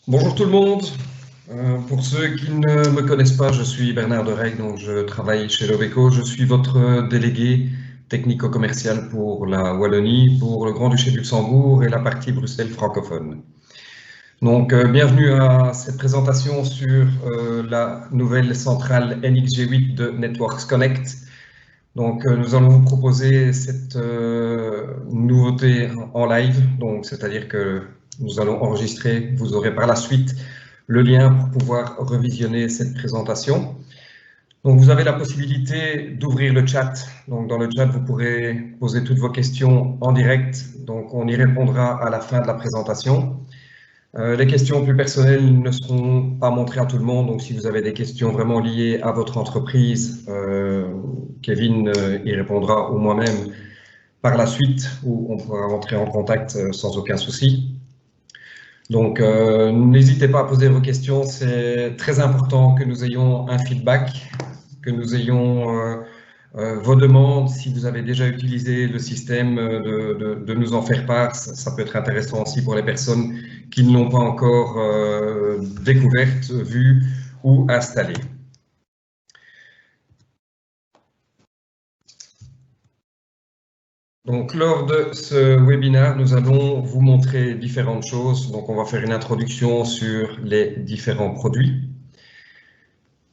Bonjour tout le monde. Pour ceux qui ne me connaissent pas, je suis Bernard Dereg, donc je travaille chez Lobeco. Je suis votre délégué technico-commercial pour la Wallonie, pour le Grand-Duché de Luxembourg et la partie Bruxelles francophone. Donc, bienvenue à cette présentation sur la nouvelle centrale NXG8 de Networks Connect. Donc, nous allons vous proposer cette nouveauté en live, donc c'est-à-dire que nous allons enregistrer, vous aurez par la suite le lien pour pouvoir revisionner cette présentation. Donc, vous avez la possibilité d'ouvrir le chat. Donc, dans le chat, vous pourrez poser toutes vos questions en direct. Donc, on y répondra à la fin de la présentation. Les questions plus personnelles ne seront pas montrées à tout le monde, donc si vous avez des questions vraiment liées à votre entreprise, Kevin y répondra ou moi-même par la suite, où on pourra rentrer en contact sans aucun souci. Donc n'hésitez pas à poser vos questions, c'est très important que nous ayons un feedback, que nous ayons vos demandes. Si vous avez déjà utilisé le système, de nous en faire part, ça peut être intéressant aussi pour les personnes qui ne l'ont pas encore découverte, vue ou installée. Donc, lors de ce webinaire, nous allons vous montrer différentes choses. Donc, on va faire une introduction sur les différents produits.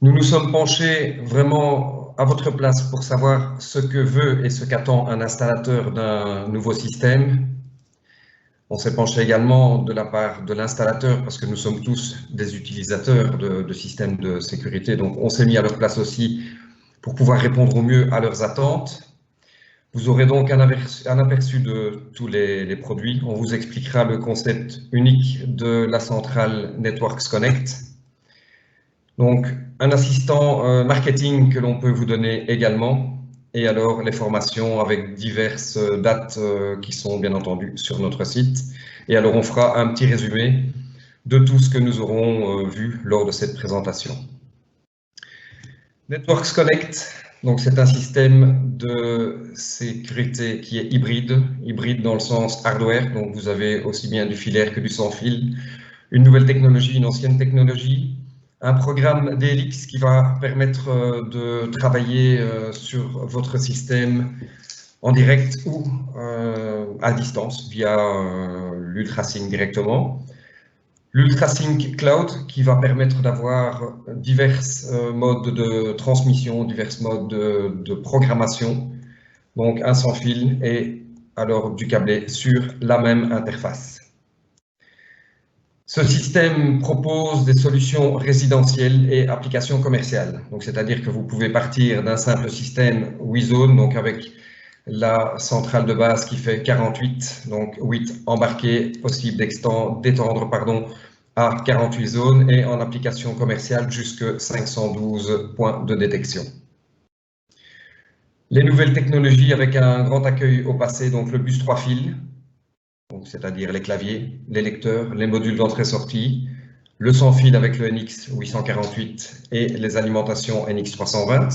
Nous nous sommes penchés vraiment à votre place pour savoir ce que veut et ce qu'attend un installateur d'un nouveau système. On s'est penché également de la part de l'installateur parce que nous sommes tous des utilisateurs de systèmes de sécurité. Donc, on s'est mis à leur place aussi pour pouvoir répondre au mieux à leurs attentes. Vous aurez donc un aperçu de tous les produits. On vous expliquera le concept unique de la centrale Networks Connect. Donc, un assistant marketing que l'on peut vous donner également. Et alors, les formations avec diverses dates qui sont bien entendu sur notre site. Et alors, on fera un petit résumé de tout ce que nous aurons vu lors de cette présentation. Networks Connect, donc c'est un système de sécurité qui est hybride dans le sens hardware, donc vous avez aussi bien du filaire que du sans fil, une nouvelle technologie, une ancienne technologie, un programme DLX qui va permettre de travailler sur votre système en direct ou à distance via l'UltraSync directement. L'UltraSync Cloud qui va permettre d'avoir divers modes de transmission, divers modes de programmation, donc un sans fil et alors du câblé sur la même interface. Ce système propose des solutions résidentielles et applications commerciales. Donc, c'est-à-dire que vous pouvez partir d'un simple système WeZone, donc avec la centrale de base qui fait 48, donc 8 embarqués, possible d'étendre à 48 zones et en application commerciale jusqu'à 512 points de détection. Les nouvelles technologies avec un grand accueil au passé, donc le bus 3 fils, c'est-à-dire les claviers, les lecteurs, les modules d'entrée-sortie, le sans fil avec le NX 848 et les alimentations NX 320.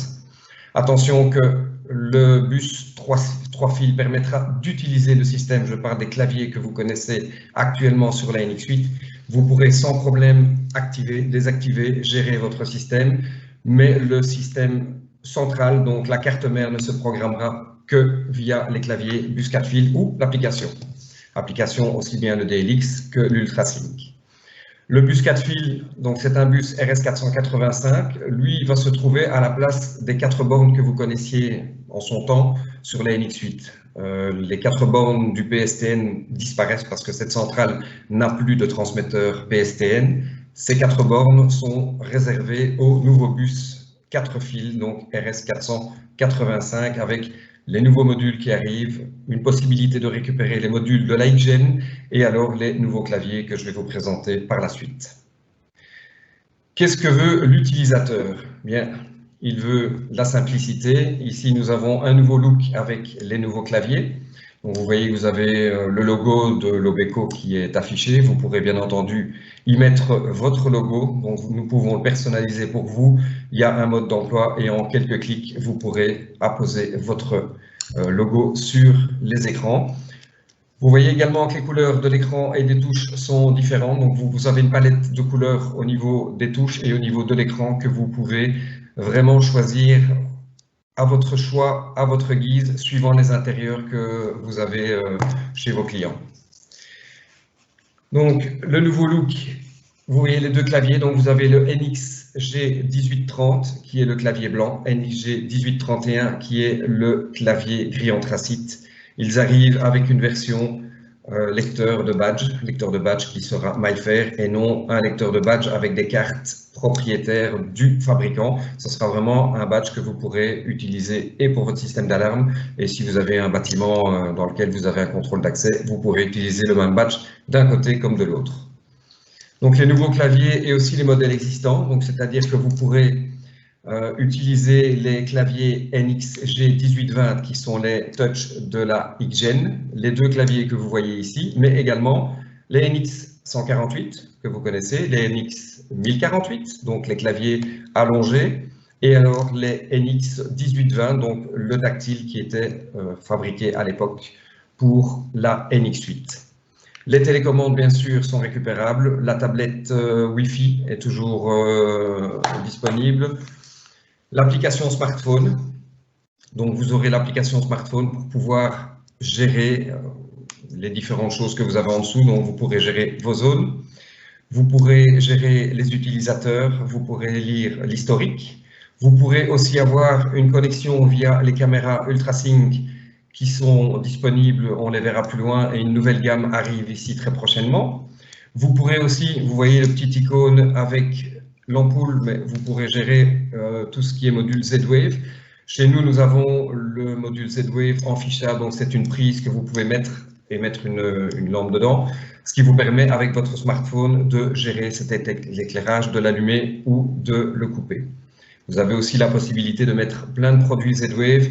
Attention que le bus 3 fils permettra d'utiliser le système, je parle des claviers que vous connaissez actuellement sur la NX8. Vous pourrez sans problème activer, désactiver, gérer votre système, mais le système central, donc la carte mère, ne se programmera que via les claviers bus 4 fils ou l'application. Application aussi bien le DLX que l'UltraSync. Le bus 4 fils, donc c'est un bus RS485, lui va se trouver à la place des 4 bornes que vous connaissiez en son temps sur la NX8. Les 4 bornes du PSTN disparaissent parce que cette centrale n'a plus de transmetteur PSTN. Ces 4 bornes sont réservées au nouveau bus 4 fils, donc RS485, avec les nouveaux modules qui arrivent, une possibilité de récupérer les modules de l'iGen et alors les nouveaux claviers que je vais vous présenter par la suite. Qu'est-ce que veut l'utilisateur? Bien, il veut la simplicité. Ici, nous avons un nouveau look avec les nouveaux claviers. Donc, vous voyez que vous avez le logo de Lobeco qui est affiché. Vous pourrez bien entendu y mettre votre logo. Donc, nous pouvons le personnaliser pour vous. Il y a un mode d'emploi et en quelques clics, vous pourrez apposer votre logo sur les écrans. Vous voyez également que les couleurs de l'écran et des touches sont différentes. Donc, vous avez une palette de couleurs au niveau des touches et au niveau de l'écran que vous pouvez vraiment choisir à votre choix, à votre guise, suivant les intérieurs que vous avez chez vos clients. Donc, le nouveau look, vous voyez les deux claviers. Donc, vous avez le NX G1830 qui est le clavier blanc, NX G1831 qui est le clavier gris anthracite. Ils arrivent avec une version lecteur de badge qui sera MyFair et non un lecteur de badge avec des cartes propriétaires du fabricant. Ce sera vraiment un badge que vous pourrez utiliser et pour votre système d'alarme, et si vous avez un bâtiment dans lequel vous avez un contrôle d'accès, vous pourrez utiliser le même badge d'un côté comme de l'autre. Donc les nouveaux claviers et aussi les modèles existants, donc c'est-à-dire que vous pourrez utiliser les claviers NX G1820 qui sont les touch de la XGen, les deux claviers que vous voyez ici, mais également les NX 148 que vous connaissez, les NX 1048, donc les claviers allongés, et alors les NX 1820, donc le tactile qui était fabriqué à l'époque pour la NX8. Les télécommandes, bien sûr, sont récupérables. La tablette Wi-Fi est toujours disponible. L'application smartphone, donc vous aurez l'application smartphone pour pouvoir gérer les différentes choses que vous avez en dessous, donc vous pourrez gérer vos zones, vous pourrez gérer les utilisateurs, vous pourrez lire l'historique, vous pourrez aussi avoir une connexion via les caméras UltraSync qui sont disponibles, on les verra plus loin, et une nouvelle gamme arrive ici très prochainement. Vous pourrez aussi, vous voyez le petit icône avec l'ampoule, mais vous pourrez gérer tout ce qui est module Z-Wave. Chez nous, nous avons le module Z-Wave en fichage, donc c'est une prise que vous pouvez mettre et mettre une lampe dedans, ce qui vous permet avec votre smartphone de gérer cet éclairage, de l'allumer ou de le couper. Vous avez aussi la possibilité de mettre plein de produits Z-Wave.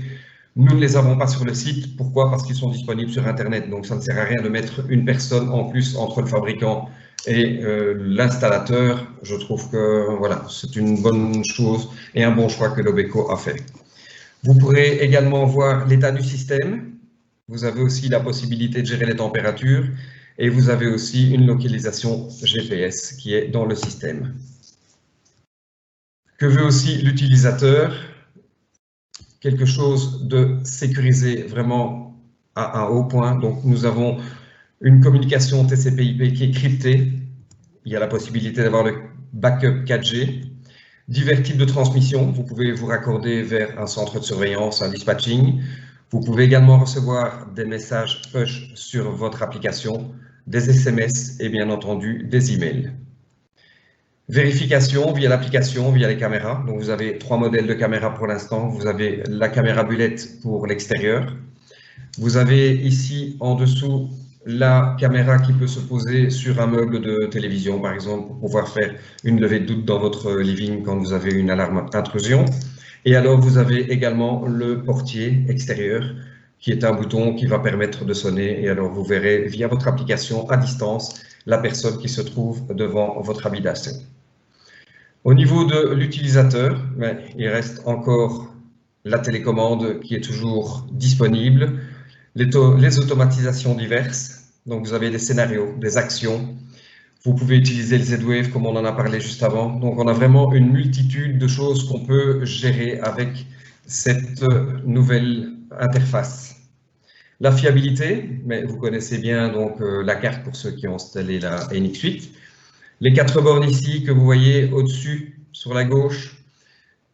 Nous ne les avons pas sur le site. Pourquoi? Parce qu'ils sont disponibles sur Internet. Donc, ça ne sert à rien de mettre une personne en plus entre le fabricant et l'installateur. Je trouve que voilà, c'est une bonne chose et un bon choix que Lobeco a fait. Vous pourrez également voir l'état du système. Vous avez aussi la possibilité de gérer les températures et vous avez aussi une localisation GPS qui est dans le système. Que veut aussi l'utilisateur? Quelque chose de sécurisé vraiment à un haut point. Donc, nous avons une communication TCP/IP qui est cryptée. Il y a la possibilité d'avoir le backup 4G. Divers types de transmission. Vous pouvez vous raccorder vers un centre de surveillance, un dispatching. Vous pouvez également recevoir des messages push sur votre application, des SMS et bien entendu des emails. Vérification via l'application, via les caméras. Donc, vous avez 3 modèles de caméras pour l'instant. Vous avez la caméra bulette pour l'extérieur. Vous avez ici en dessous la caméra qui peut se poser sur un meuble de télévision, par exemple, pour pouvoir faire une levée de doute dans votre living quand vous avez une alarme intrusion. Et alors, vous avez également le portier extérieur, qui est un bouton qui va permettre de sonner. Et alors, vous verrez via votre application à distance la personne qui se trouve devant votre habitation. Au niveau de l'utilisateur, il reste encore la télécommande qui est toujours disponible, les automatisations diverses, donc vous avez des scénarios, des actions, vous pouvez utiliser le Z-Wave comme on en a parlé juste avant, donc on a vraiment une multitude de choses qu'on peut gérer avec cette nouvelle interface. La fiabilité, mais vous connaissez bien donc la carte pour ceux qui ont installé la NX8. Les 4 bornes ici que vous voyez au-dessus, sur la gauche,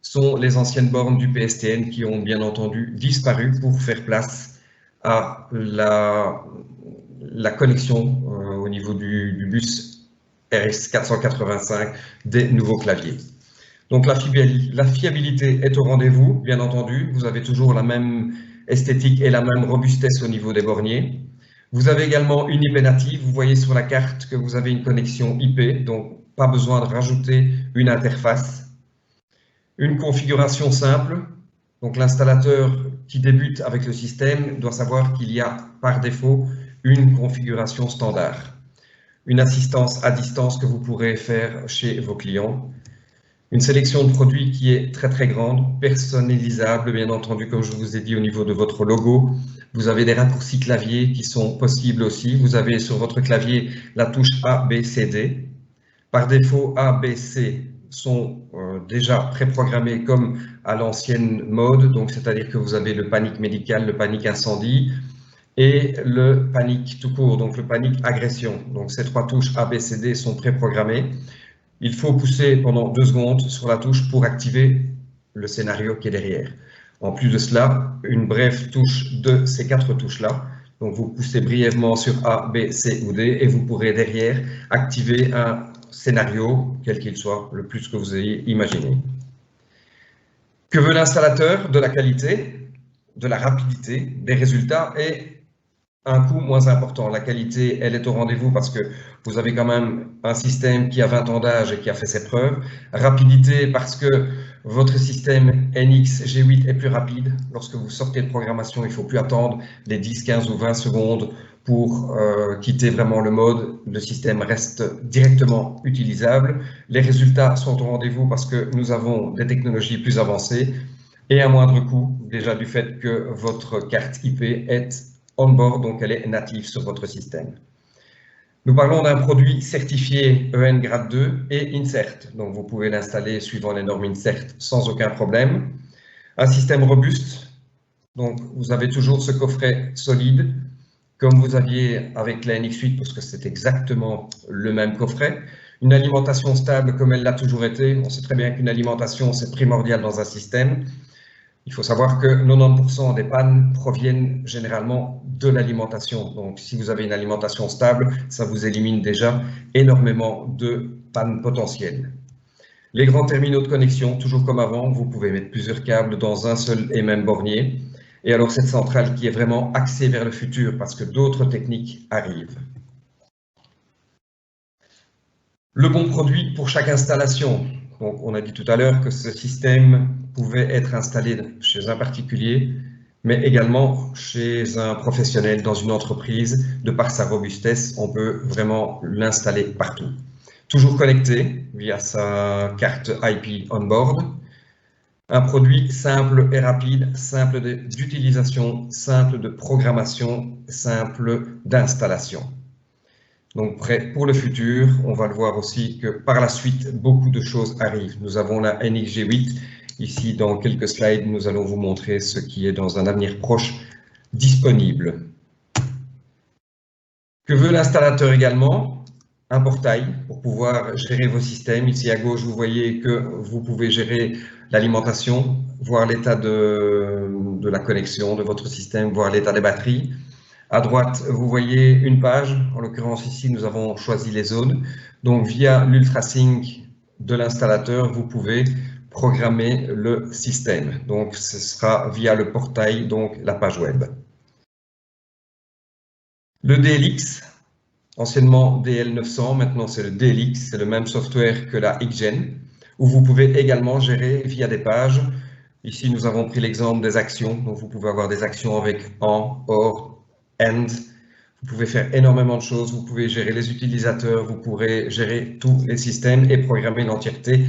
sont les anciennes bornes du PSTN qui ont bien entendu disparu pour faire place à la connexion au niveau du bus RS485 des nouveaux claviers. Donc la fiabilité est au rendez-vous, bien entendu. Vous avez toujours la même esthétique et la même robustesse au niveau des borniers. Vous avez également une IP native. Vous voyez sur la carte que vous avez une connexion IP, donc pas besoin de rajouter une interface. Une configuration simple. Donc l'installateur qui débute avec le système doit savoir qu'il y a par défaut une configuration standard. Une assistance à distance que vous pourrez faire chez vos clients. Une sélection de produits qui est très très grande, personnalisable, bien entendu, comme je vous ai dit au niveau de votre logo. Vous avez des raccourcis clavier qui sont possibles aussi. Vous avez sur votre clavier la touche A, B, C, D. Par défaut, A, B, C sont déjà préprogrammés comme à l'ancienne mode, donc c'est-à-dire que vous avez le panique médical, le panique incendie et le panique tout court, donc le panique agression. Donc ces trois touches A, B, C, D sont préprogrammées. Il faut pousser pendant 2 secondes sur la touche pour activer le scénario qui est derrière. En plus de cela, une brève touche de ces 4 touches-là. Donc vous poussez brièvement sur A, B, C ou D et vous pourrez derrière activer un scénario, quel qu'il soit, le plus que vous ayez imaginé. Que veut l'installateur? De la qualité, de la rapidité, des résultats et un coût moins important. La qualité, elle est au rendez-vous parce que vous avez quand même un système qui a 20 ans d'âge et qui a fait ses preuves. Rapidité parce que votre système NX G8 est plus rapide. Lorsque vous sortez de programmation, il ne faut plus attendre les 10, 15 ou 20 secondes pour quitter vraiment le mode. Le système reste directement utilisable. Les résultats sont au rendez-vous parce que nous avons des technologies plus avancées et à moindre coût, déjà du fait que votre carte IP est on-board, donc elle est native sur votre système. Nous parlons d'un produit certifié EN grade 2 et INSERT, donc vous pouvez l'installer suivant les normes INSERT sans aucun problème. Un système robuste, donc vous avez toujours ce coffret solide, comme vous aviez avec la NX8, parce que c'est exactement le même coffret. Une alimentation stable comme elle l'a toujours été. On sait très bien qu'une alimentation, c'est primordial dans un système. Il faut savoir que 90% des pannes proviennent généralement de l'alimentation. Donc, si vous avez une alimentation stable, ça vous élimine déjà énormément de pannes potentielles. Les grands terminaux de connexion, toujours comme avant, vous pouvez mettre plusieurs câbles dans un seul et même bornier. Et alors, cette centrale qui est vraiment axée vers le futur parce que d'autres techniques arrivent. Le bon produit pour chaque installation. Donc, on a dit tout à l'heure que ce système pouvait être installé chez un particulier, mais également chez un professionnel dans une entreprise. De par sa robustesse, on peut vraiment l'installer partout. Toujours connecté via sa carte IP on-board. Un produit simple et rapide, simple d'utilisation, simple de programmation, simple d'installation. Donc, prêt pour le futur, on va le voir aussi que par la suite, beaucoup de choses arrivent. Nous avons la NX G8. Ici, dans quelques slides, nous allons vous montrer ce qui est dans un avenir proche disponible. Que veut l'installateur également? Un portail pour pouvoir gérer vos systèmes. Ici à gauche, vous voyez que vous pouvez gérer l'alimentation, voir l'état de la connexion de votre système, voir l'état des batteries. À droite, vous voyez une page. En l'occurrence, ici, nous avons choisi les zones. Donc, via l'UltraSync de l'installateur, vous pouvez programmer le système. Donc, ce sera via le portail, donc la page web. Le DLX, anciennement DL900, maintenant c'est le DLX, c'est le même software que la XGen, où vous pouvez également gérer via des pages. Ici, nous avons pris l'exemple des actions. Donc, vous pouvez avoir des actions avec en, or, and. Vous pouvez faire énormément de choses. Vous pouvez gérer les utilisateurs, vous pourrez gérer tous les systèmes et programmer l'entièreté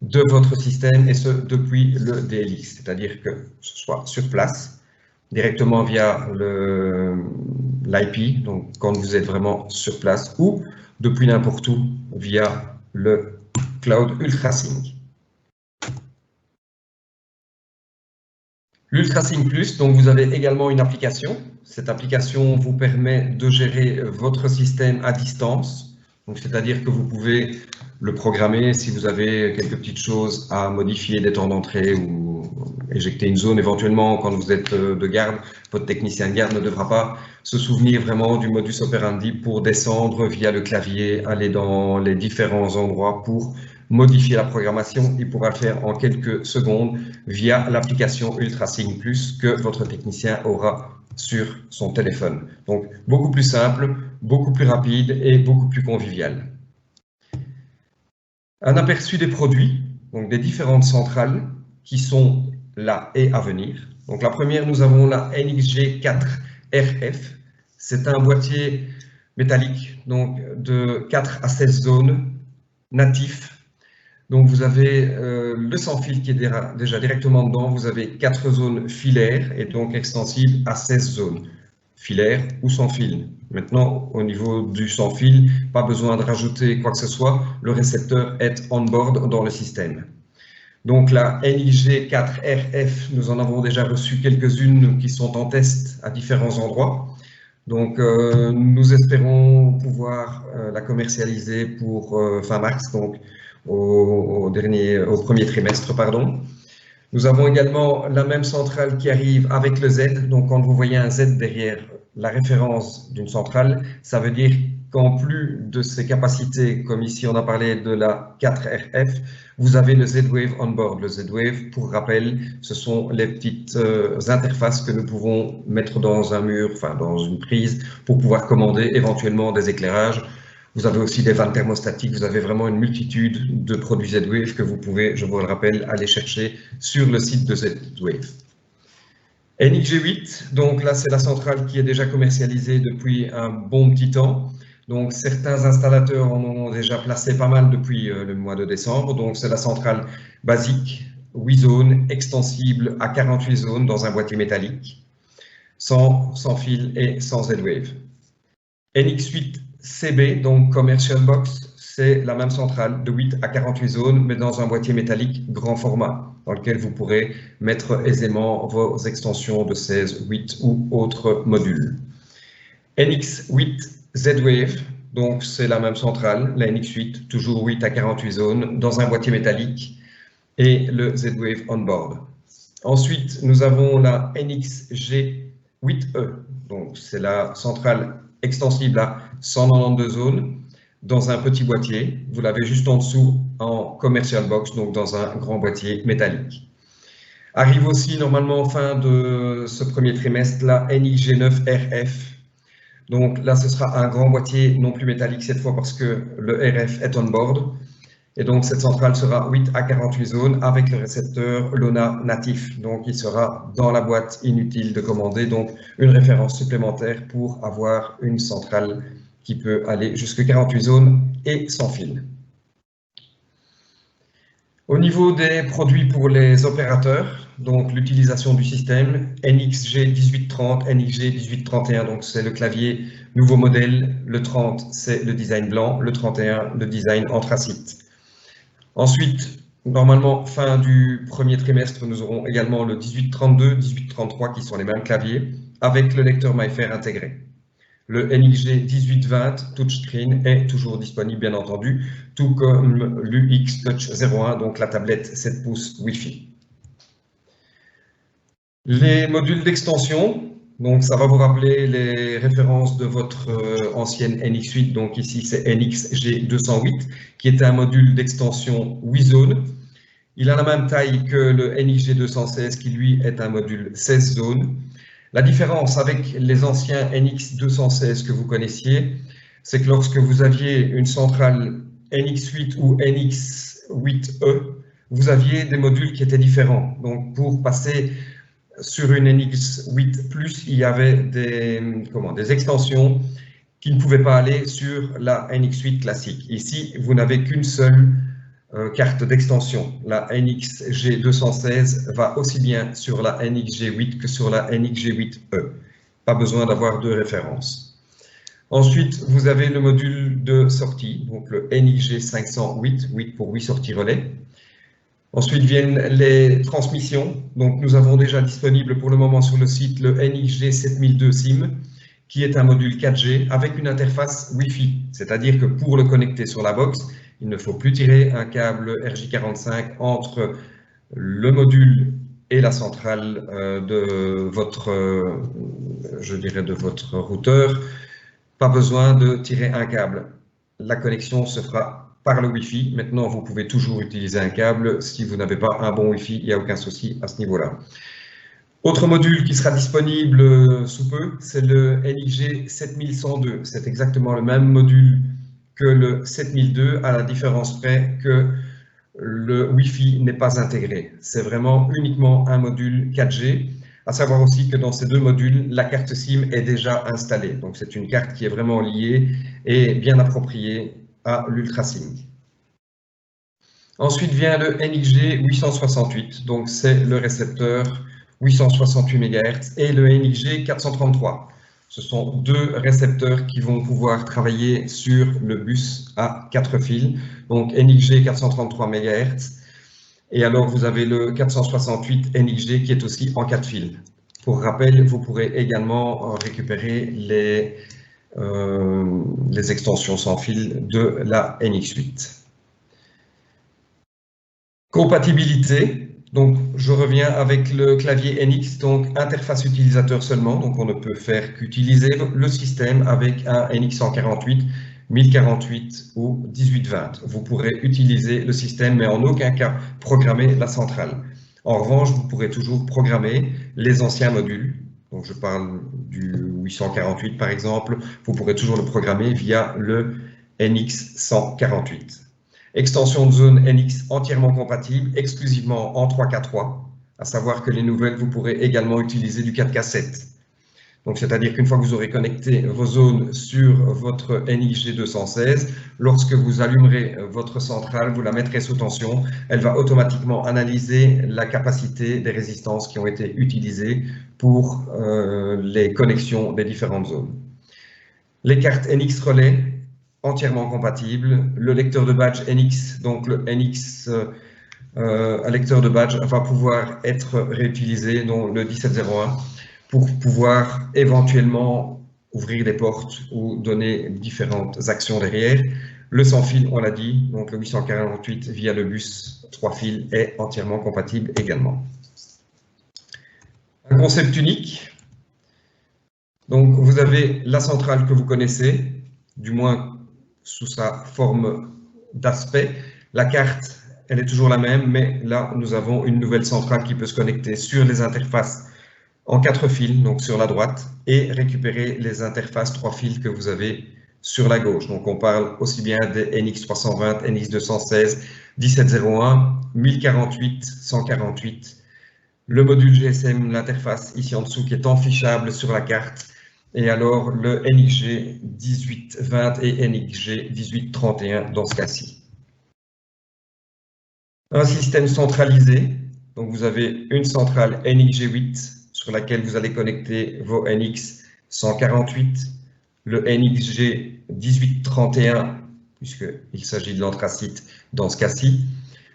de votre système, et ce depuis le DLX, c'est-à-dire que ce soit sur place, directement via l'IP, donc quand vous êtes vraiment sur place, ou depuis n'importe où via le cloud UltraSync. L'UltraSync Plus, donc vous avez également une application. Cette application vous permet de gérer votre système à distance. Donc, c'est-à-dire que vous pouvez le programmer si vous avez quelques petites choses à modifier, des temps d'entrée ou éjecter une zone éventuellement quand vous êtes de garde. Votre technicien de garde ne devra pas se souvenir vraiment du modus operandi pour descendre via le clavier, aller dans les différents endroits pour modifier la programmation. Il pourra le faire en quelques secondes via l'application UltraSync Plus que votre technicien aura sur son téléphone. Donc, beaucoup plus simple, beaucoup plus rapide et beaucoup plus convivial. Un aperçu des produits, donc des différentes centrales qui sont là et à venir. Donc, la première, nous avons la NXG4RF. C'est un boîtier métallique, donc de 4 à 16 zones natif. Donc vous avez le sans-fil qui est déjà directement dedans, vous avez 4 zones filaires et donc extensibles à 16 zones, filaires ou sans fil. Maintenant, au niveau du sans-fil, pas besoin de rajouter quoi que ce soit, le récepteur est on-board dans le système. Donc la NIG4RF, nous en avons déjà reçu quelques-unes qui sont en test à différents endroits. Donc nous espérons pouvoir la commercialiser pour fin mars, donc au premier trimestre, pardon. Nous avons également la même centrale qui arrive avec le Z. Donc quand vous voyez un Z derrière la référence d'une centrale, ça veut dire qu'en plus de ses capacités, comme ici on a parlé de la 4RF, vous avez le Z-Wave on board. Le Z-Wave, pour rappel, ce sont les petites interfaces que nous pouvons mettre dans un mur, enfin dans une prise, pour pouvoir commander éventuellement des éclairages. Vous avez aussi des vannes thermostatiques, vous avez vraiment une multitude de produits Z-Wave que vous pouvez, je vous le rappelle, aller chercher sur le site de Z-Wave. NIG8, donc là c'est la centrale qui est déjà commercialisée depuis un bon petit temps. Donc certains installateurs en ont déjà placé pas mal depuis le mois de décembre. Donc c'est la centrale basique, 8 zones, extensible à 48 zones dans un boîtier métallique, sans fil et sans Z-Wave. NX8 CB, donc Commercial Box, c'est la même centrale de 8 à 48 zones, mais dans un boîtier métallique grand format, dans lequel vous pourrez mettre aisément vos extensions de 16, 8 ou autres modules. NX8 Z-Wave, donc c'est la même centrale, la NX8, toujours 8 à 48 zones, dans un boîtier métallique, et le Z-Wave on-board. Ensuite, nous avons la NXG8E, donc c'est la centrale extensible à 192 zones dans un petit boîtier. Vous l'avez juste en dessous en commercial box, donc dans un grand boîtier métallique. Arrive aussi normalement fin de ce premier trimestre la NIG9RF. Donc là, ce sera un grand boîtier non plus métallique cette fois parce que le RF est on board. Et donc cette centrale sera 8 à 48 zones avec le récepteur LONA natif. Donc il sera dans la boîte, inutile de commander. Donc une référence supplémentaire pour avoir une centrale qui peut aller jusqu'à 48 zones et sans fil. Au niveau des produits pour les opérateurs, donc l'utilisation du système, NXG 1830, NXG 1831, donc c'est le clavier nouveau modèle, le 30 c'est le design blanc, le 31 le design anthracite. Ensuite, normalement, fin du premier trimestre, nous aurons également le 1832, 1833 qui sont les mêmes claviers avec le lecteur MyFair intégré. Le NXG 1820 Touchscreen est toujours disponible, bien entendu, tout comme l'UX Touch 01, donc la tablette 7 pouces Wi-Fi. Les modules d'extension, donc ça va vous rappeler les références de votre ancienne NX8, donc ici c'est NXG 208, qui est un module d'extension 8 zones. Il a la même taille que le NXG 216, qui lui est un module 16 zones. La différence avec les anciens NX 216 que vous connaissiez, c'est que lorsque vous aviez une centrale NX8 ou NX8E, vous aviez des modules qui étaient différents. Donc pour passer sur une NX8+, il y avait des extensions qui ne pouvaient pas aller sur la NX8 classique. Ici, vous n'avez qu'une seule carte d'extension. La NXG 216 va aussi bien sur la NXG8 que sur la NXG8E. Pas besoin d'avoir deux références. Ensuite, vous avez le module de sortie, donc le NXG 508, 8 pour 8 sorties relais. Ensuite viennent les transmissions. Donc nous avons déjà disponible pour le moment sur le site le NXG 7002 SIM, qui est un module 4G avec une interface Wi-Fi. C'est-à-dire que pour le connecter sur la box, il ne faut plus tirer un câble RJ45 entre le module et la centrale de votre routeur. Pas besoin de tirer un câble. La connexion se fera par le Wi-Fi. Maintenant, vous pouvez toujours utiliser un câble. Si vous n'avez pas un bon Wi-Fi, il n'y a aucun souci à ce niveau-là. Autre module qui sera disponible sous peu, c'est le NXG 7102. C'est exactement le même module que le 7002, à la différence près que le Wi-Fi n'est pas intégré. C'est vraiment uniquement un module 4G. À savoir aussi que dans ces deux modules, la carte SIM est déjà installée. Donc c'est une carte qui est vraiment liée et bien appropriée à l'Ultra SIM. Ensuite vient le NXG 868, donc c'est le récepteur 868 MHz, et le NXG 433. Ce sont deux récepteurs qui vont pouvoir travailler sur le bus à 4 fils, donc NXG 433 MHz, et alors vous avez le 468 NXG qui est aussi en 4 fils. Pour rappel, vous pourrez également récupérer les extensions sans fil de la NX8. Compatibilité, donc je reviens avec le clavier NX, donc interface utilisateur seulement, donc on ne peut faire qu'utiliser le système avec un NX 148, 1048 ou 1820. Vous pourrez utiliser le système, mais en aucun cas programmer la centrale. En revanche, vous pourrez toujours programmer les anciens modules. Donc je parle du 848 par exemple, vous pourrez toujours le programmer via le NX 148. Extension de zone NX entièrement compatible, exclusivement en 3K3, à savoir que les nouvelles, vous pourrez également utiliser du 4K7. Donc, c'est-à-dire qu'une fois que vous aurez connecté vos zones sur votre NXG 216, lorsque vous allumerez votre centrale, vous la mettrez sous tension, elle va automatiquement analyser la capacité des résistances qui ont été utilisées pour les connexions des différentes zones. Les cartes NX relais, entièrement compatibles. Le lecteur de badge NX, donc le NX lecteur de badge, va pouvoir être réutilisé, donc le 1701, pour pouvoir éventuellement ouvrir des portes ou donner différentes actions derrière. Le sans fil, on l'a dit, donc le 848 via le bus 3 fils est entièrement compatible également. Un concept unique. Donc vous avez la centrale que vous connaissez, du moins sous sa forme d'aspect. La carte, elle est toujours la même, mais là nous avons une nouvelle centrale qui peut se connecter sur les interfaces en 4 fils, donc sur la droite, et récupérer les interfaces 3 fils que vous avez sur la gauche. Donc on parle aussi bien des NX320, NX216, 1701, 1048, 148. Le module GSM, l'interface ici en dessous qui est enfichable sur la carte, et alors le NXG 1820 et NXG 1831 dans ce cas-ci. Un système centralisé, donc vous avez une centrale NXG 8 sur laquelle vous allez connecter vos NX 148, le NXG 1831 puisqu'il s'agit de l'anthracite dans ce cas-ci.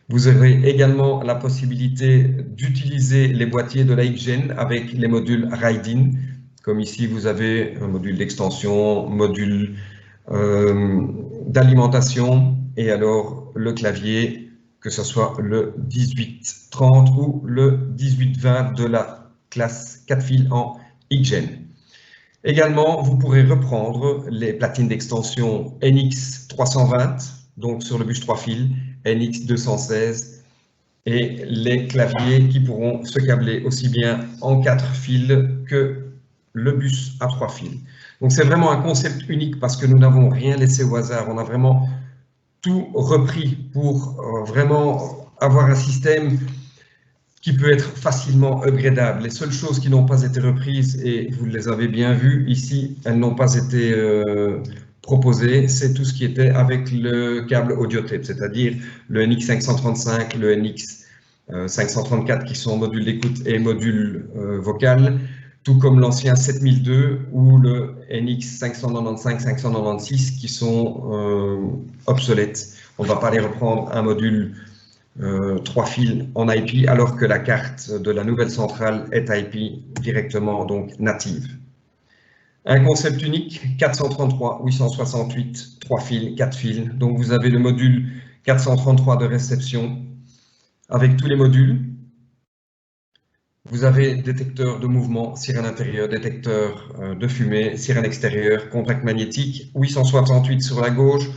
Vous aurez également la possibilité d'utiliser les boîtiers de la XGEN avec les modules RIDE-IN. Comme ici, vous avez un module d'extension, module d'alimentation et alors le clavier, que ce soit le 1830 ou le 1820 de la classe 4 fils en XGEN. Également, vous pourrez reprendre les platines d'extension NX320, donc sur le bus 3 fils, NX216 et les claviers qui pourront se câbler aussi bien en 4 fils que le bus à 3 fils. Donc c'est vraiment un concept unique parce que nous n'avons rien laissé au hasard, on a vraiment tout repris pour vraiment avoir un système qui peut être facilement upgradable. Les seules choses qui n'ont pas été reprises, et vous les avez bien vues ici, elles n'ont pas été proposées, c'est tout ce qui était avec le câble audio tape, c'est-à-dire le NX535, le NX534 qui sont modules d'écoute et modules vocal, tout comme l'ancien 7002 ou le NX595, 596 qui sont obsolètes. On ne va pas les reprendre un module 3 fils en IP alors que la carte de la nouvelle centrale est IP directement, donc native. Un concept unique, 433, 868, 3 fils, 4 fils. Donc vous avez le module 433 de réception avec tous les modules. Vous avez détecteur de mouvement, sirène intérieure, détecteur de fumée, sirène extérieure, contact magnétique, 868 sur la gauche.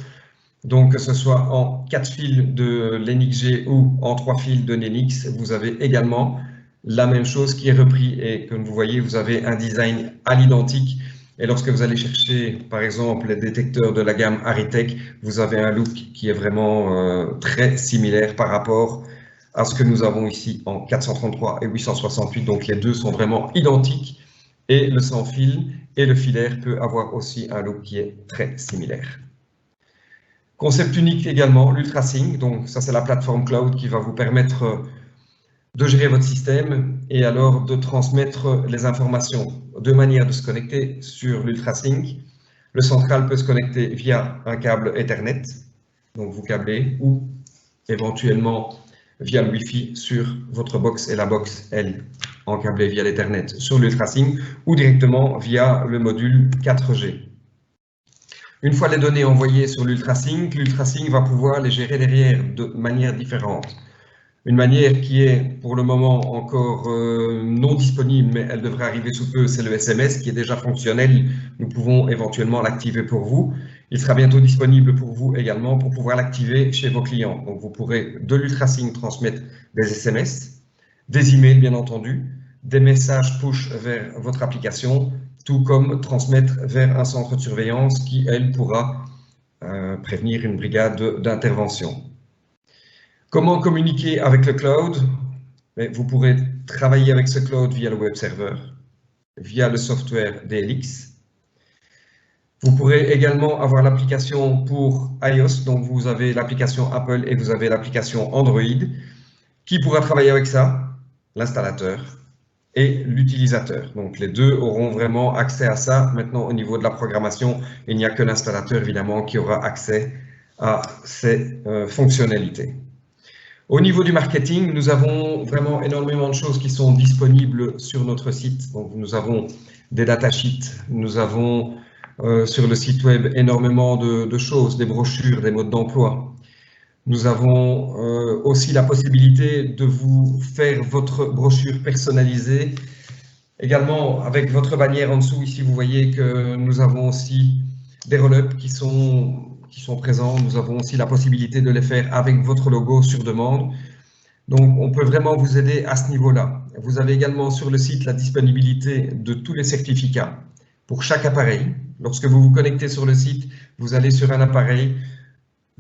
Donc que ce soit en 4 fils de l'NXG ou en 3 fils de NX, vous avez également la même chose qui est repris et comme vous voyez, vous avez un design à l'identique. Et lorsque vous allez chercher, par exemple, les détecteurs de la gamme Aritech, vous avez un look qui est vraiment très similaire par rapport à ce que nous avons ici en 433 et 868. Donc les deux sont vraiment identiques et le sans fil et le filaire peut avoir aussi un look qui est très similaire. Concept unique également, l'Ultrasync. Donc ça, c'est la plateforme cloud qui va vous permettre de gérer votre système et alors de transmettre les informations. Deux manières de se connecter sur l'Ultrasync. Le central peut se connecter via un câble Ethernet, donc vous câblez, ou éventuellement via le Wi-Fi sur votre box et la box, elle, en câblé via l'Ethernet sur l'Ultrasync ou directement via le module 4G. Une fois les données envoyées sur l'Ultrasync va pouvoir les gérer derrière de manière différente. Une manière qui est pour le moment encore non disponible, mais elle devrait arriver sous peu, c'est le SMS qui est déjà fonctionnel. Nous pouvons éventuellement l'activer pour vous. Il sera bientôt disponible pour vous également pour pouvoir l'activer chez vos clients. Donc vous pourrez de l'Ultrasync transmettre des SMS, des emails bien entendu, des messages push vers votre application, tout comme transmettre vers un centre de surveillance qui, elle, pourra prévenir une brigade d'intervention. Comment communiquer avec le cloud? Vous pourrez travailler avec ce cloud via le web server, via le software DLX. Vous pourrez également avoir l'application pour iOS, donc vous avez l'application Apple et vous avez l'application Android. Qui pourra travailler avec ça? L'installateur et l'utilisateur. Donc les deux auront vraiment accès à ça. Maintenant, au niveau de la programmation, il n'y a que l'installateur évidemment qui aura accès à ces fonctionnalités. Au niveau du marketing, nous avons vraiment énormément de choses qui sont disponibles sur notre site. Donc, nous avons des datasheets, nous avons sur le site web énormément de choses, des brochures, des modes d'emploi. Nous avons aussi la possibilité de vous faire votre brochure personnalisée. Également, avec votre bannière en dessous, ici, vous voyez que nous avons aussi des roll-ups qui sont présents. Nous avons aussi la possibilité de les faire avec votre logo sur demande. Donc, on peut vraiment vous aider à ce niveau-là. Vous avez également sur le site la disponibilité de tous les certificats pour chaque appareil. Lorsque vous vous connectez sur le site, vous allez sur un appareil,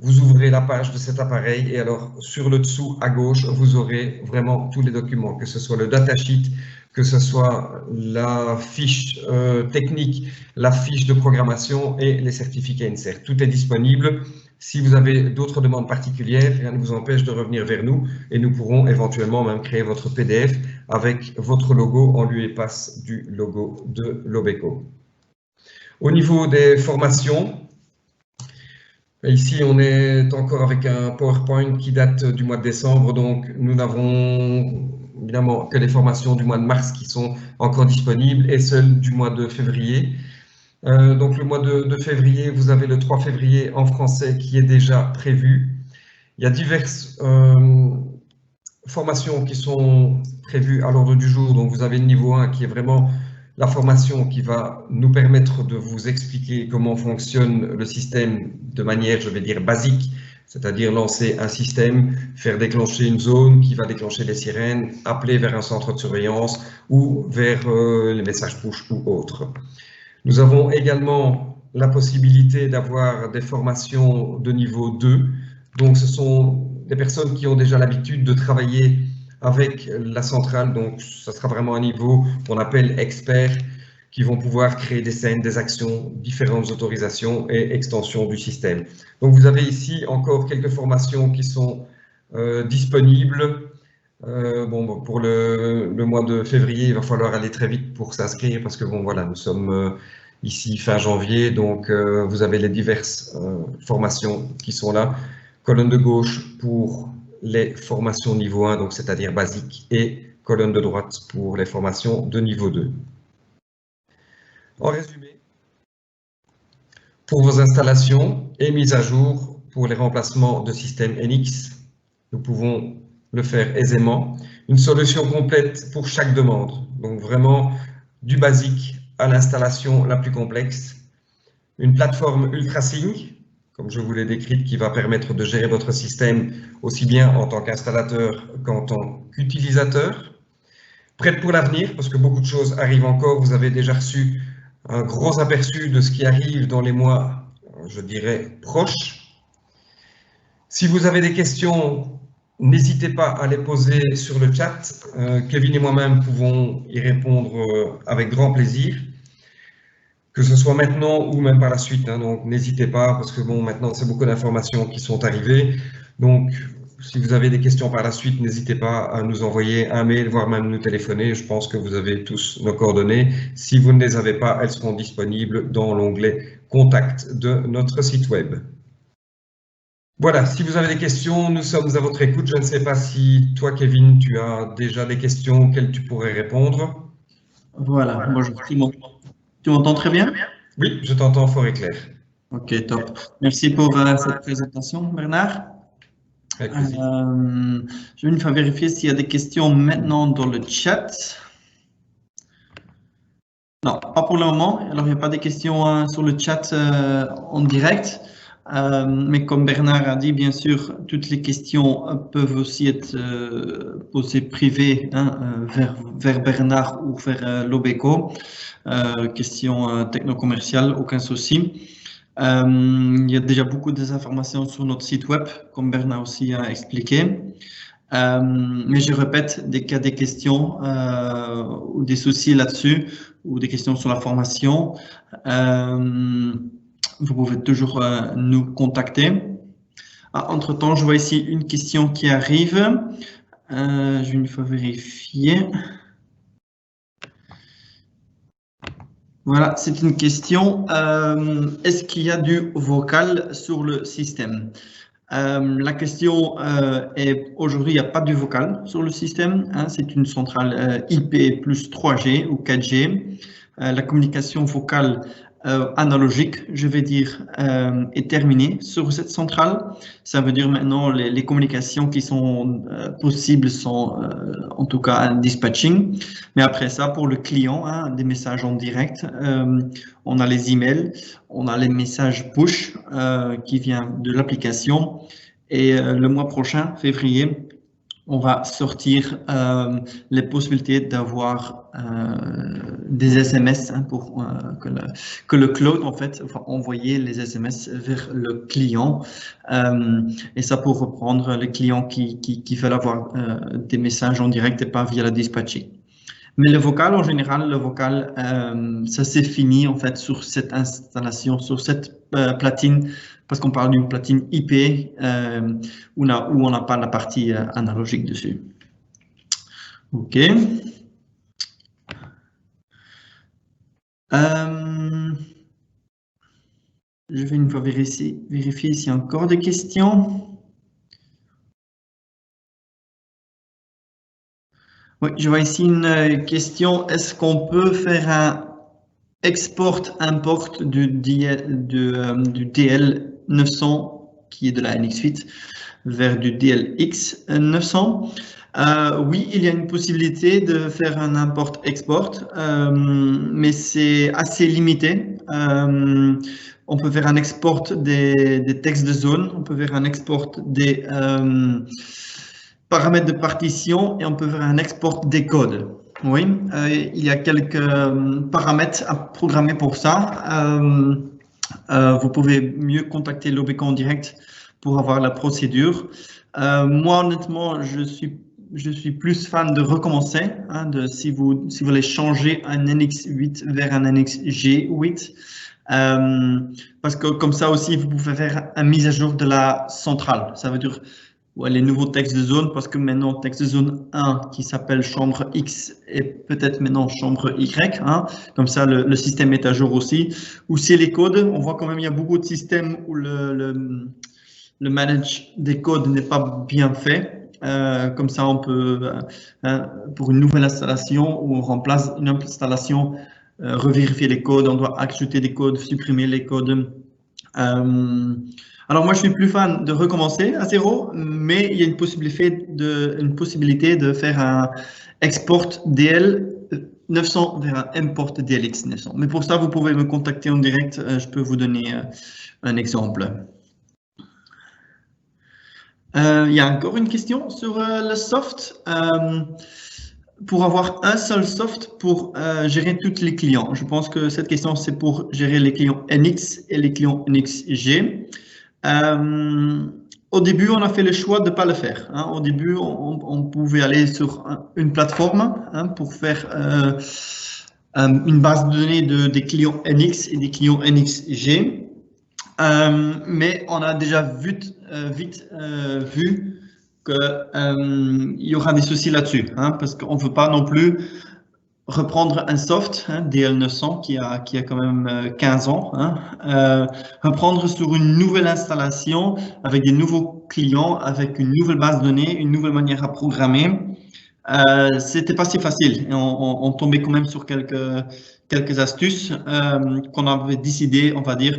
vous ouvrez la page de cet appareil et alors sur le dessous à gauche, vous aurez vraiment tous les documents, que ce soit le datasheet, que ce soit la fiche technique, la fiche de programmation et les certificats INSERT. Tout est disponible. Si vous avez d'autres demandes particulières, rien ne vous empêche de revenir vers nous et nous pourrons éventuellement même créer votre PDF avec votre logo en lieu et place du logo de l'Obeco. Au niveau des formations, ici on est encore avec un PowerPoint qui date du mois de décembre, donc nous n'avons évidemment que les formations du mois de mars qui sont encore disponibles et celles du mois de février. Donc le mois de février, vous avez le 3 février en français qui est déjà prévu. Il y a diverses formations qui sont prévues à l'ordre du jour. Donc vous avez le niveau 1 qui est vraiment la formation qui va nous permettre de vous expliquer comment fonctionne le système de manière, je vais dire, basique, c'est-à-dire lancer un système, faire déclencher une zone qui va déclencher des sirènes, appeler vers un centre de surveillance ou vers les messages push ou autres. Nous avons également la possibilité d'avoir des formations de niveau 2. Donc, ce sont des personnes qui ont déjà l'habitude de travailler avec la centrale. Donc, ça sera vraiment un niveau qu'on appelle expert, qui vont pouvoir créer des scènes, des actions, différentes autorisations et extensions du système. Donc, vous avez ici encore quelques formations qui sont disponibles. Pour le mois de février, il va falloir aller très vite pour s'inscrire parce que bon, voilà, nous sommes ici fin janvier, donc vous avez les diverses formations qui sont là. Colonne de gauche pour les formations niveau 1, donc c'est-à-dire basique, et colonne de droite pour les formations de niveau 2. En résumé, pour vos installations et mises à jour pour les remplacements de systèmes NX, nous pouvons le faire aisément. Une solution complète pour chaque demande. Donc vraiment du basique à l'installation la plus complexe. Une plateforme Ultrasync, comme je vous l'ai décrite, qui va permettre de gérer votre système aussi bien en tant qu'installateur qu'en tant qu'utilisateur. Prête pour l'avenir, parce que beaucoup de choses arrivent encore. Vous avez déjà reçu un gros aperçu de ce qui arrive dans les mois, je dirais, proches. Si vous avez des questions, n'hésitez pas à les poser sur le chat. Kevin et moi-même pouvons y répondre avec grand plaisir. que ce soit maintenant ou même par la suite. Hein, donc, n'hésitez pas, parce que bon, maintenant, c'est beaucoup d'informations qui sont arrivées. Donc, si vous avez des questions par la suite, n'hésitez pas à nous envoyer un mail, voire même nous téléphoner. Je pense que vous avez tous nos coordonnées. Si vous ne les avez pas, elles seront disponibles dans l'onglet Contact de notre site web. Voilà, si vous avez des questions, nous sommes à votre écoute. Je ne sais pas si toi, Kevin, tu as déjà des questions auxquelles tu pourrais répondre. Voilà, bonjour. Tu m'entends très bien? Oui, je t'entends fort et clair. Ok, top. Merci pour cette présentation, Bernard. Avec plaisir. Je vais une fois vérifier s'il y a des questions maintenant dans le chat. Non, pas pour le moment. Alors, il n'y a pas de questions sur le chat en direct. Mais comme Bernard a dit, bien sûr, toutes les questions peuvent aussi être posées privées vers Bernard ou vers l'Obeco. Questions techno-commerciales, aucun souci. Il y a déjà beaucoup d'informations sur notre site web, comme Bernard aussi a expliqué. Mais je répète, dès qu'il y a des questions ou des soucis là-dessus, ou des questions sur la formation, vous pouvez toujours nous contacter. Entre-temps, je vois ici une question qui arrive. Je vais une fois vérifier. Voilà, c'est une question. Est-ce qu'il y a du vocal sur le système? La question est, aujourd'hui, il n'y a pas du vocal sur le système. Hein, c'est une centrale IP plus 3G ou 4G. La communication vocale analogique, je vais dire, est terminée sur cette centrale. Ça veut dire maintenant les communications qui sont possibles sont en tout cas un dispatching. Mais après ça, pour le client, hein, des messages en direct, on a les emails, on a les messages push qui viennent de l'application. Et le mois prochain, février, on va sortir les possibilités d'avoir des SMS hein, pour que le cloud en fait va envoyer les SMS vers le client et ça pour reprendre les clients qui veulent avoir des messages en direct et pas via la dispatching. Mais le vocal, en général, le vocal, ça s'est fini en fait sur cette installation, sur cette platine, parce qu'on parle d'une platine IP où on n'a pas la partie analogique dessus. Ok. Je vais une fois vérifier s'il y a encore des questions. Oui, je vois ici une question. Est-ce qu'on peut faire un export-import du DL 900 qui est de la NX8 vers du DLX 900? Oui, il y a une possibilité de faire un import-export, mais c'est assez limité. On peut faire un export des textes de zone, on peut faire un export des paramètres de partition et on peut faire un export des codes. Oui, il y a quelques paramètres à programmer pour ça. Vous pouvez mieux contacter l'Obeco en direct pour avoir la procédure. Moi, honnêtement, je suis plus fan de recommencer, hein, si vous voulez changer un NX8 vers un NXG8. Parce que comme ça aussi, vous pouvez faire une mise à jour de la centrale. Ça veut dire les nouveaux textes de zone, parce que maintenant, texte de zone 1 qui s'appelle chambre X et peut-être maintenant chambre Y. Hein, comme ça, le système est à jour aussi. Ou si les codes, on voit quand même il y a beaucoup de systèmes où le manage des codes n'est pas bien fait. Comme ça, on peut, pour une nouvelle installation où on remplace une installation, revérifier les codes, on doit ajouter des codes, supprimer les codes. Alors moi, je suis plus fan de recommencer à zéro, mais il y a une possibilité de faire un export DL 900 vers un import DLX 900. Mais pour ça, vous pouvez me contacter en direct. Je peux vous donner un exemple. Il y a encore une question sur le soft. Pour avoir un seul soft pour gérer tous les clients. Je pense que cette question, c'est pour gérer les clients NX et les clients NXG. Au début, on a fait le choix de ne pas le faire. Hein. Au début, on pouvait aller sur une plateforme hein, pour faire une base de données des clients NX et des clients NXG. Mais on a déjà vite vu qu'il y aura des soucis là-dessus, hein, parce qu'on ne veut pas non plus reprendre un soft, hein, DL900 qui a quand même 15 ans, hein, reprendre sur une nouvelle installation avec des nouveaux clients, avec une nouvelle base de données, une nouvelle manière à programmer. C'était pas si facile. Et on tombait quand même sur quelques astuces qu'on avait décidé, on va dire.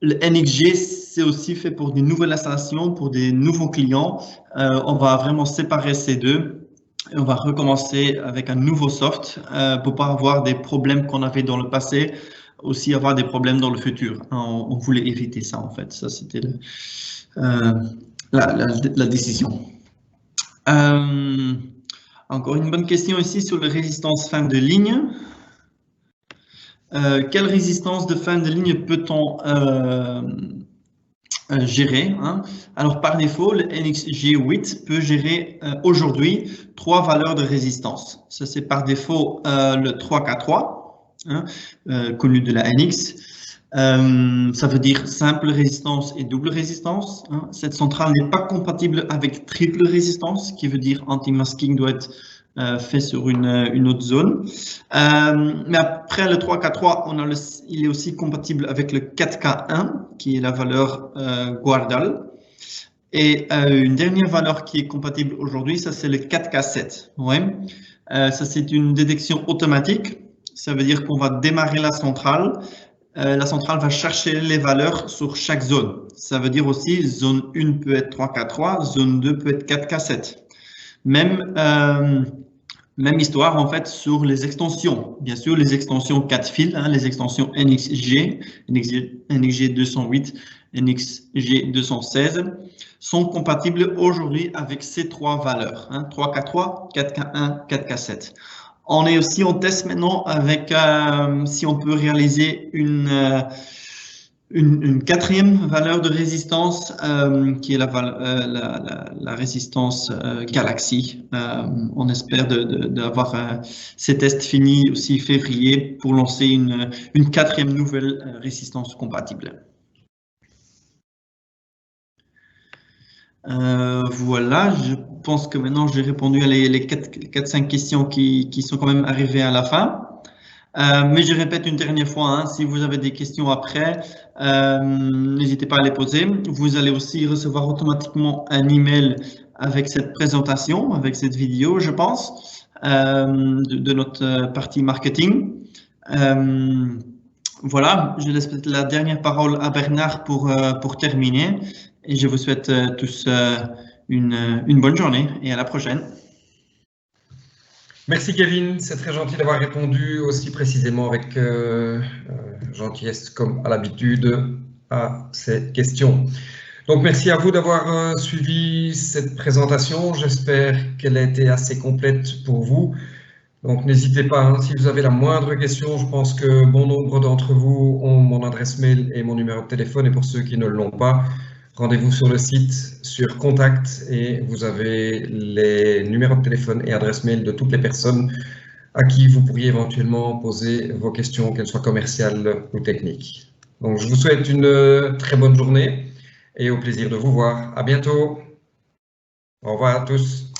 Le NXG, c'est aussi fait pour des nouvelles installations, pour des nouveaux clients. On va vraiment séparer ces deux. Et on va recommencer avec un nouveau soft pour pas avoir des problèmes qu'on avait dans le passé, aussi avoir des problèmes dans le futur. On voulait éviter ça en fait. Ça, c'était la décision. Encore une bonne question ici sur la résistance fin de ligne. Quelle résistance de fin de ligne peut-on gérer, hein? Alors, par défaut, le NXG8 peut gérer aujourd'hui 3 valeurs de résistance. Ça, c'est par défaut le 3K3, hein, connu de la NX. Ça veut dire simple résistance et double résistance, hein. Cette centrale n'est pas compatible avec triple résistance, qui veut dire anti-masking doit être fait sur une autre zone. Mais après le 3K3, il est aussi compatible avec le 4K1, qui est la valeur Guardal. Et une dernière valeur qui est compatible aujourd'hui, ça c'est le 4K7. Ouais. Ça c'est une détection automatique. Ça veut dire qu'on va démarrer la centrale. La centrale va chercher les valeurs sur chaque zone. Ça veut dire aussi zone 1 peut être 3K3, zone 2 peut être 4K7. Même histoire en fait sur les extensions. Bien sûr, les extensions 4 fils, hein, les extensions NXG, NXG 208, NXG 216 sont compatibles aujourd'hui avec ces 3 valeurs, hein, 3K3, 4K1, 4K7. On est aussi en test maintenant avec si on peut réaliser une 4e valeur de résistance qui est la résistance Galaxy. On espère d'avoir ces tests finis aussi février pour lancer une 4e nouvelle résistance compatible. Voilà, je pense que maintenant j'ai répondu à les 4-5 questions qui sont quand même arrivées à la fin. Mais je répète une dernière fois, hein, si vous avez des questions après, n'hésitez pas à les poser. Vous allez aussi recevoir automatiquement un email avec cette présentation, avec cette vidéo, je pense, de notre partie marketing. Voilà, je laisse peut-être la dernière parole à Bernard pour terminer. Et je vous souhaite tous une bonne journée et à la prochaine. Merci Kevin, c'est très gentil d'avoir répondu aussi précisément avec gentillesse comme à l'habitude à ces questions. Donc merci à vous d'avoir suivi cette présentation, j'espère qu'elle a été assez complète pour vous. Donc n'hésitez pas, hein, si vous avez la moindre question, je pense que bon nombre d'entre vous ont mon adresse mail et mon numéro de téléphone, et pour ceux qui ne l'ont pas, rendez-vous sur le site, sur Contact, et vous avez les numéros de téléphone et adresse mail de toutes les personnes à qui vous pourriez éventuellement poser vos questions, qu'elles soient commerciales ou techniques. Donc je vous souhaite une très bonne journée et au plaisir de vous voir. À bientôt. Au revoir à tous.